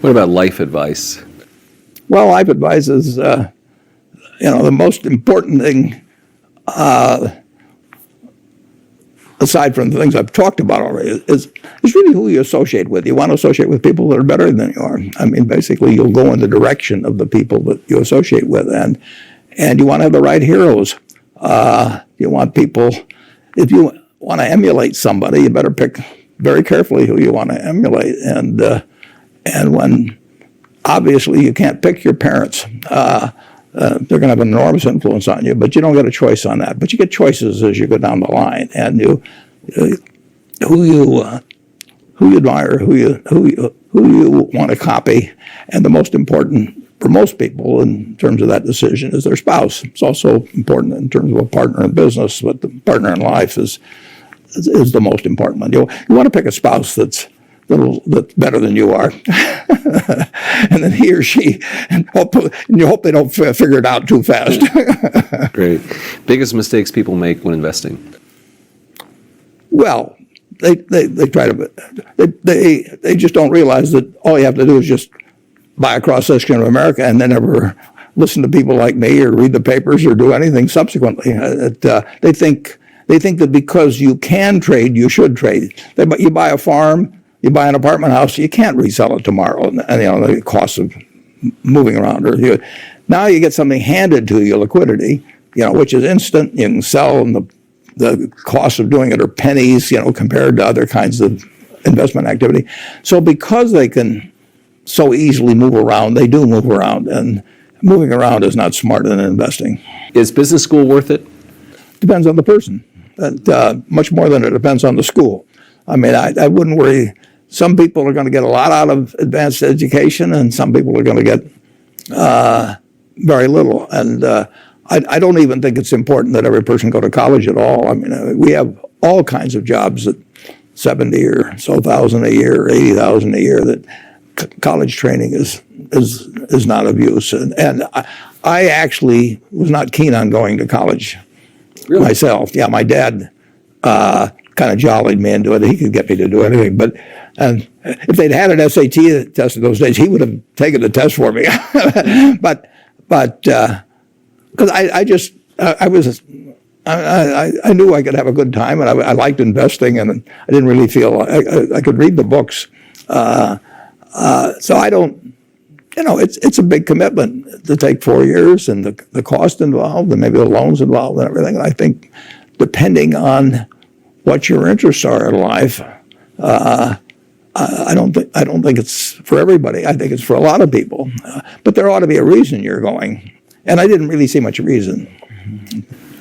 What about life advice? Well, life advice is, the most important thing, aside from the things I've talked about already, is really who you associate with. You want to associate with people that are better than you are. I mean, basically, you'll go in the direction of the people that you associate with, and you want to have the right heroes. You want people, if you want to emulate somebody, you better pick very carefully who you want to emulate. And when obviously you can't pick your parents, they're going to have an enormous influence on you, but you don't get a choice on that. But you get choices as you go down the line, and who you admire, who you want to copy, and the most important for most people in terms of that decision is their spouse. It's also important in terms of a partner in business, but the partner in life is the most important one. You want to pick a spouse that's better than you are, and then he or she, and you hope they don't figure it out too fast. Great. Biggest mistakes people make when investing? Well, they try to, they just don't realize that all you have to do is just buy a cross-section of America and then never listen to people like me or read the papers or do anything subsequently. They think that because you can trade, you should trade. You buy a farm, you buy an apartment house, you can't resell it tomorrow, and the cost of moving around. Now you get something handed to you, liquidity, which is instant. You can sell, and the cost of doing it are pennies, compared to other kinds of investment activity. So because they can so easily move around, they do move around, and moving around is not smarter than investing. Is business school worth it? Depends on the person, much more than it depends on the school. I mean, I wouldn't worry. Some people are going to get a lot out of advanced education, and some people are going to get very little. And I don't even think it's important that every person go to college at all. I mean, we have all kinds of jobs at 70 or so thousand a year, or 80,000 a year, that college training is not of use. And I actually was not keen on going to college myself. Yeah, my dad kind of jollied me into it. He could get me to do anything. But if they'd had an SAT test in those days, he would have taken the test for me. but because I knew I could have a good time, and I liked investing, and I didn't really feel I could read the books. So I don't, it's a big commitment to take 4 years, and the cost involved, and maybe the loans involved, and everything. And I think, depending on what your interests are in life, I don't think it's for everybody. I think it's for a lot of people, but there ought to be a reason you're going, and I didn't really see much reason.